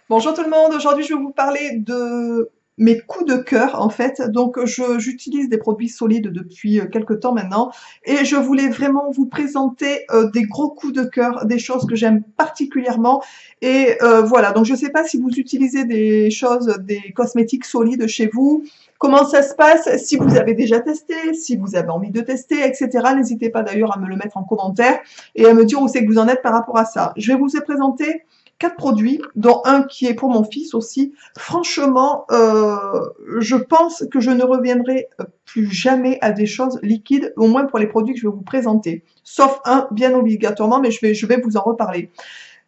Bonjour tout le monde, aujourd'hui je vais vous parler de mes coups de cœur en fait. Donc j'utilise des produits solides depuis quelques temps maintenant et je voulais vraiment vous présenter des gros coups de cœur, des choses que j'aime particulièrement et voilà. Donc je ne sais pas si vous utilisez des choses, des cosmétiques solides chez vous, comment ça se passe, si vous avez déjà testé, si vous avez envie de tester, etc. N'hésitez pas d'ailleurs à me le mettre en commentaire et à me dire où c'est que vous en êtes par rapport à ça. Je vais vous présenter 4 produits, dont un qui est pour mon fils aussi. Franchement, je pense que je ne reviendrai plus jamais à des choses liquides, au moins pour les produits que je vais vous présenter. Sauf un, bien obligatoirement, mais je vais vous en reparler.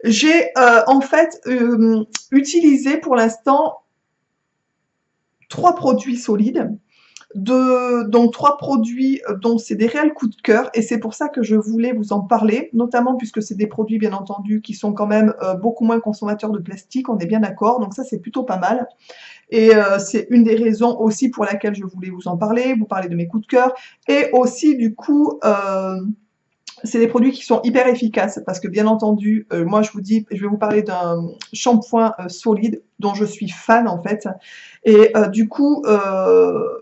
J'ai en fait utilisé pour l'instant 3 produits solides donc 3 produits dont c'est des réels coups de cœur et c'est pour ça que je voulais vous en parler, notamment puisque c'est des produits bien entendu qui sont quand même beaucoup moins consommateurs de plastique, on est bien d'accord, donc ça c'est plutôt pas mal. Et c'est une des raisons aussi pour laquelle je voulais vous en parler, vous parler de mes coups de cœur et aussi du coup c'est des produits qui sont hyper efficaces parce que bien entendu, moi je vous dis, je vais vous parler d'un shampoing solide dont je suis fan en fait. Et du coup,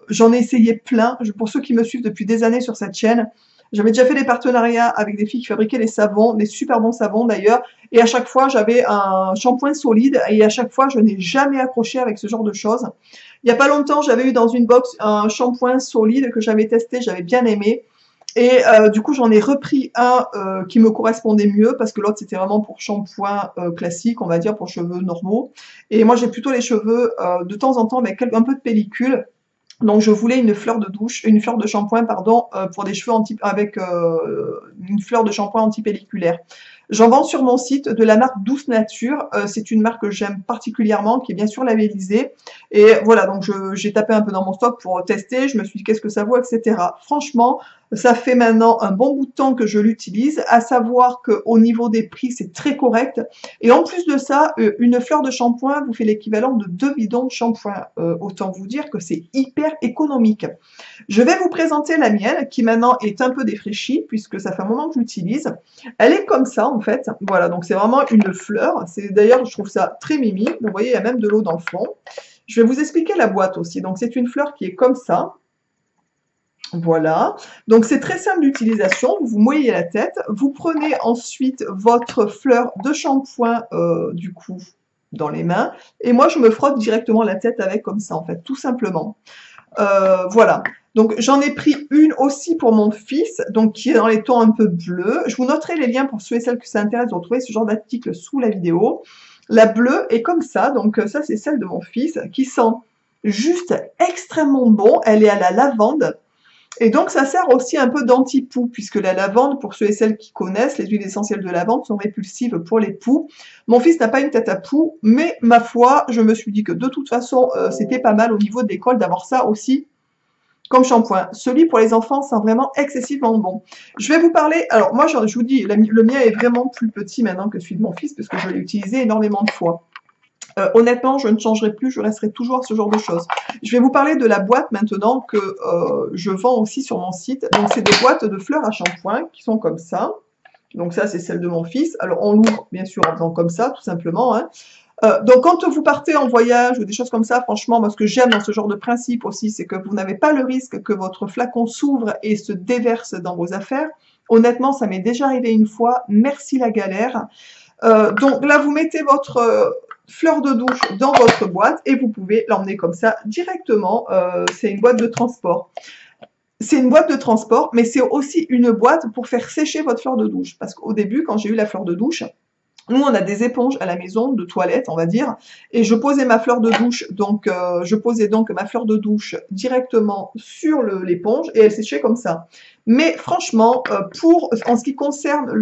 j'en ai essayé plein. Pour ceux qui me suivent depuis des années sur cette chaîne, j'avais déjà fait des partenariats avec des filles qui fabriquaient des savons, des super bons savons d'ailleurs. Et à chaque fois, j'avais un shampoing solide et à chaque fois, je n'ai jamais accroché avec ce genre de choses. Il n'y a pas longtemps, j'avais eu dans une box un shampoing solide que j'avais testé, j'avais bien aimé. Et du coup, j'en ai repris un qui me correspondait mieux parce que l'autre, c'était vraiment pour shampoing classique, on va dire, pour cheveux normaux. Et moi, j'ai plutôt les cheveux de temps en temps avec un peu de pellicule. Donc, je voulais une fleur de douche, une fleur de shampoing, pardon, pour des cheveux avec une fleur de shampoing anti-pelliculaire. J'en vends sur mon site de la marque Douce Nature. C'est une marque que j'aime particulièrement, qui est bien sûr labellisée. Et voilà, donc j'ai tapé un peu dans mon stock pour tester. Je me suis dit qu'est-ce que ça vaut, etc. Franchement, ça fait maintenant un bon bout de temps que je l'utilise, à savoir qu'au niveau des prix, c'est très correct. Et en plus de ça, une fleur de shampoing vous fait l'équivalent de 2 bidons de shampoing. Autant vous dire que c'est hyper économique. Je vais vous présenter la mienne, qui maintenant est un peu défraîchie, puisque ça fait un moment que je l'utilise. Elle est comme ça, en fait. Voilà, donc c'est vraiment une fleur. D'ailleurs, je trouve ça très mimi. Vous voyez, il y a même de l'eau dans le fond. Je vais vous expliquer la boîte aussi. Donc, c'est une fleur qui est comme ça. Voilà, donc c'est très simple d'utilisation, vous vous mouillez la tête, vous prenez ensuite votre fleur de shampoing du coup dans les mains, et moi je me frotte directement la tête avec comme ça en fait, tout simplement. Voilà, donc j'en ai pris une aussi pour mon fils, donc qui est dans les tons un peu bleus. Je vous noterai les liens pour ceux et celles que ça intéresse de retrouver ce genre d'article sous la vidéo. La bleue est comme ça, donc ça c'est celle de mon fils, qui sent juste extrêmement bon, elle est à la lavande. Et donc, ça sert aussi un peu d'anti-poux, puisque la lavande, pour ceux et celles qui connaissent, les huiles essentielles de lavande sont répulsives pour les poux. Mon fils n'a pas une tête à poux, mais ma foi, je me suis dit que de toute façon, c'était pas mal au niveau de l'école d'avoir ça aussi comme shampoing. Celui pour les enfants sent vraiment excessivement bon. Je vais vous parler, alors moi, je vous dis, le mien est vraiment plus petit maintenant que celui de mon fils, parce que je l'ai utilisé énormément de fois. Honnêtement, je ne changerai plus, je resterai toujours à ce genre de choses. Je vais vous parler de la boîte maintenant que je vends aussi sur mon site. Donc, c'est des boîtes de fleurs à shampoing qui sont comme ça. Donc, ça, c'est celle de mon fils. Alors, on l'ouvre, bien sûr, en faisant comme ça, tout simplement. Hein. Donc, quand vous partez en voyage ou des choses comme ça, franchement, moi, ce que j'aime dans ce genre de principe aussi, c'est que vous n'avez pas le risque que votre flacon s'ouvre et se déverse dans vos affaires. Honnêtement, ça m'est déjà arrivé une fois. Merci la galère. Donc là, vous mettez votre fleur de douche dans votre boîte et vous pouvez l'emmener comme ça directement. C'est une boîte de transport. C'est une boîte de transport, mais c'est aussi une boîte pour faire sécher votre fleur de douche. Parce qu'au début, quand j'ai eu la fleur de douche, nous, on a des éponges à la maison, de toilette, on va dire, et je posais ma fleur de douche, donc je posais donc ma fleur de douche directement sur l'éponge et elle séchait comme ça. Mais franchement, en ce qui concerne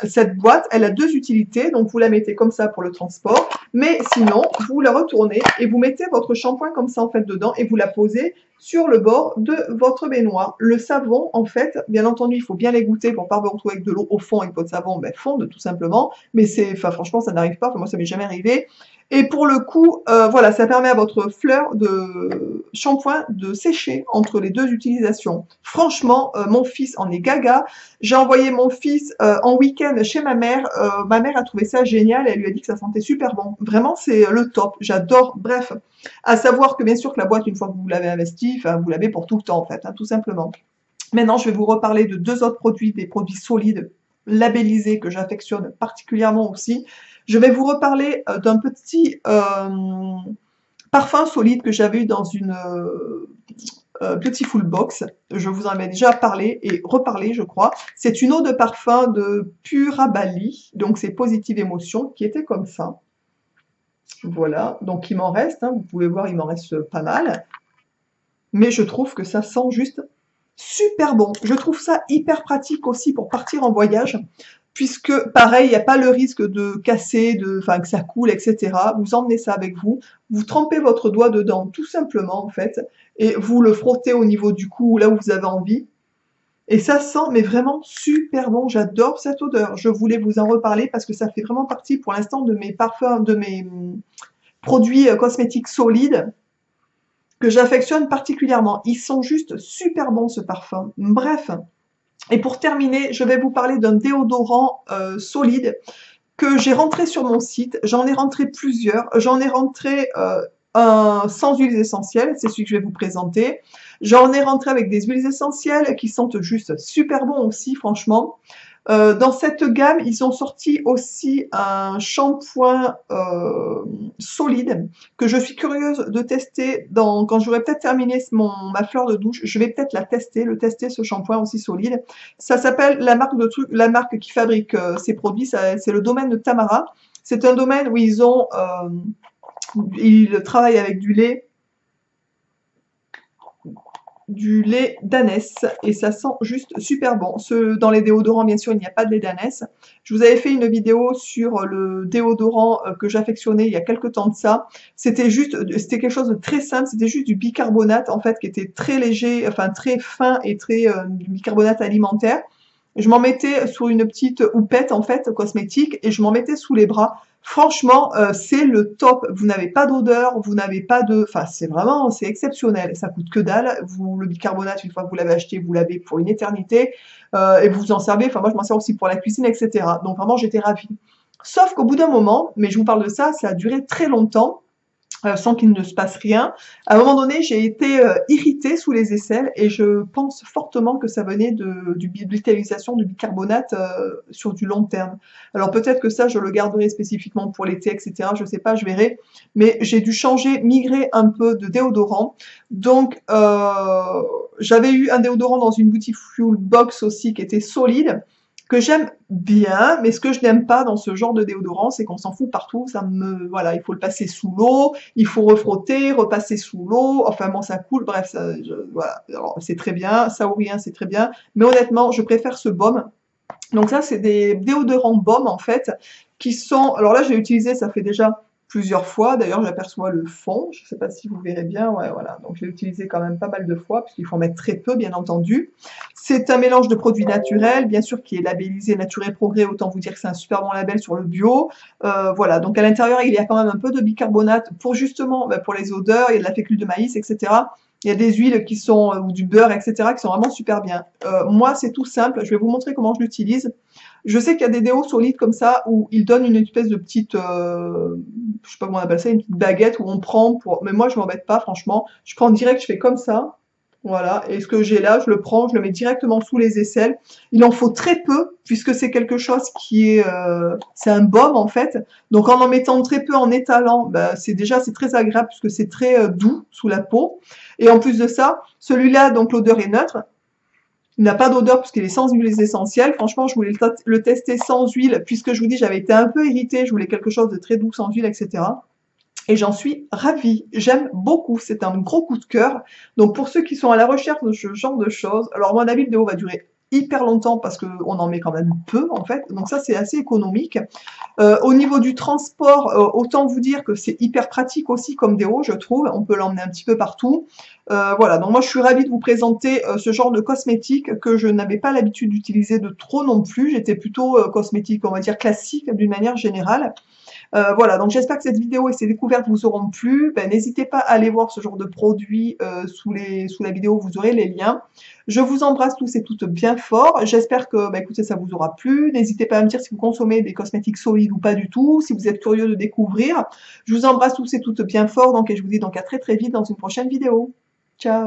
cette boîte, elle a deux utilités, donc vous la mettez comme ça pour le transport, mais sinon, vous la retournez et vous mettez votre shampoing comme ça en fait dedans et vous la posez sur le bord de votre baignoire. Le savon, en fait, bien entendu, il faut bien l'égoutter pour ne pas vous retrouver avec de l'eau au fond et que votre savon fonde tout simplement. Mais c'est, enfin, franchement, ça n'arrive pas. Enfin, moi, ça m'est jamais arrivé. Et pour le coup, voilà, ça permet à votre fleur de shampoing de sécher entre les deux utilisations. Franchement, mon fils en est gaga. J'ai envoyé mon fils en week-end chez ma mère. Ma mère a trouvé ça génial. Elle lui a dit que ça sentait super bon. Vraiment, c'est le top. J'adore. Bref, à savoir que bien sûr que la boîte, une fois que vous l'avez investie, enfin, vous l'avez pour tout le temps en fait, hein, tout simplement. Maintenant, je vais vous reparler de deux autres produits, des produits solides labellisés que j'affectionne particulièrement aussi. Je vais vous reparler d'un petit parfum solide que j'avais eu dans une petit full box. Je vous en avais déjà parlé et reparlé, je crois. C'est une eau de parfum de Purabali, donc c'est Positive Émotion, qui était comme ça. Voilà, donc il m'en reste, hein, vous pouvez voir, il m'en reste pas mal. Mais je trouve que ça sent juste super bon. Je trouve ça hyper pratique aussi pour partir en voyage, puisque pareil, il n'y a pas le risque de casser, enfin que ça coule, etc. Vous emmenez ça avec vous, vous trempez votre doigt dedans tout simplement en fait, et vous le frottez au niveau du cou, là où vous avez envie. Et ça sent mais vraiment super bon. J'adore cette odeur. Je voulais vous en reparler parce que ça fait vraiment partie pour l'instant de mes parfums, de mes produits cosmétiques solides que j'affectionne particulièrement. Ils sont juste super bons ce parfum. Bref. Et pour terminer, je vais vous parler d'un déodorant solide que j'ai rentré sur mon site. J'en ai rentré plusieurs. J'en ai rentré un sans huiles essentielles, c'est celui que je vais vous présenter. J'en ai rentré avec des huiles essentielles qui sentent juste super bon aussi, franchement. Dans cette gamme, ils ont sorti aussi un shampoing solide que je suis curieuse de tester quand j'aurai peut-être terminé ma fleur de douche. Je vais peut-être le tester ce shampoing aussi solide. Ça s'appelle la marque qui fabrique ces produits, c'est le domaine de Tamara. C'est un domaine où ils travaillent avec du lait d'ânesse et ça sent juste super bon. Dans les déodorants, bien sûr, il n'y a pas de lait d'ânesse. Je vous avais fait une vidéo sur le déodorant que j'affectionnais il y a quelques temps de ça. C'était quelque chose de très simple, c'était juste du bicarbonate en fait qui était très léger, enfin très fin et très du bicarbonate alimentaire. Je m'en mettais sur une petite houppette en fait cosmétique et je m'en mettais sous les bras. Franchement, c'est le top. Vous n'avez pas d'odeur, vous n'avez pas de, enfin c'est exceptionnel. Ça coûte que dalle. Le bicarbonate une fois que vous l'avez acheté, vous l'avez pour une éternité et vous en servez. Enfin moi je m'en sers aussi pour la cuisine, etc. Donc vraiment j'étais ravie. Sauf qu'au bout d'un moment, mais je vous parle de ça, ça a duré très longtemps sans qu'il ne se passe rien. À un moment donné, j'ai été irritée sous les aisselles et je pense fortement que ça venait de l'utilisation du bicarbonate sur du long terme. Alors peut-être que ça, je le garderai spécifiquement pour l'été, etc. Je sais pas, je verrai. Mais j'ai dû migrer un peu de déodorant. Donc j'avais eu un déodorant dans une Beautiful Box aussi qui était solide, que j'aime bien, mais ce que je n'aime pas dans ce genre de déodorant, c'est qu'on s'en fout partout. Voilà, il faut le passer sous l'eau, il faut refrotter, repasser sous l'eau. Enfin bon, ça coule. Bref, voilà. C'est très bien, ça ou rien, c'est très bien. Mais honnêtement, je préfère ce baume. Donc ça, c'est des déodorants baume en fait, qui sont. Alors là, j'ai utilisé, ça fait déjà plusieurs fois. D'ailleurs, j'aperçois le fond. Je ne sais pas si vous verrez bien. Ouais, voilà. Donc, je l'ai utilisé quand même pas mal de fois, puisqu'il faut en mettre très peu, bien entendu. C'est un mélange de produits naturels, bien sûr, qui est labellisé Nature et Progrès. Autant vous dire que c'est un super bon label sur le bio. Voilà. Donc, à l'intérieur, il y a quand même un peu de bicarbonate pour justement, pour les odeurs. Il y a de la fécule de maïs, etc. Il y a des huiles qui sont, ou du beurre, etc., qui sont vraiment super bien. Moi, c'est tout simple. Je vais vous montrer comment je l'utilise. Je sais qu'il y a des déos solides comme ça où ils donnent une espèce de petite, je sais pas comment on appelle ça, une petite baguette où on prend pour. Mais moi, je m'embête pas, franchement. Je prends direct, je fais comme ça. Voilà. Et ce que j'ai là, je le prends, je le mets directement sous les aisselles. Il en faut très peu puisque c'est quelque chose qui est, c'est un baume en fait. Donc en mettant très peu, en étalant, bah, c'est très agréable puisque c'est très doux sous la peau. Et en plus de ça, celui-là, donc l'odeur est neutre. Il n'a pas d'odeur puisqu'il est sans huiles essentielles. Franchement, je voulais le tester sans huile puisque je vous dis, j'avais été un peu irritée. Je voulais quelque chose de très doux, sans huile, etc. Et j'en suis ravie. J'aime beaucoup. C'est un gros coup de cœur. Donc, pour ceux qui sont à la recherche de ce genre de choses, alors, à mon avis, le déo va durer hyper longtemps parce qu'on en met quand même peu, en fait. Donc, ça, c'est assez économique. Au niveau du transport, autant vous dire que c'est hyper pratique aussi comme déo, je trouve. On peut l'emmener un petit peu partout. Voilà, donc moi je suis ravie de vous présenter ce genre de cosmétique que je n'avais pas l'habitude d'utiliser de trop non plus. J'étais plutôt cosmétique, on va dire classique d'une manière générale. Voilà, donc j'espère que cette vidéo et ces découvertes vous auront plu. Ben, n'hésitez pas à aller voir ce genre de produits sous la vidéo, vous aurez les liens. Je vous embrasse tous et toutes bien fort. J'espère que, bah, écoutez, ça vous aura plu. N'hésitez pas à me dire si vous consommez des cosmétiques solides ou pas du tout, si vous êtes curieux de découvrir. Je vous embrasse tous et toutes bien fort, donc, et je vous dis donc à très très vite dans une prochaine vidéo. Ciao!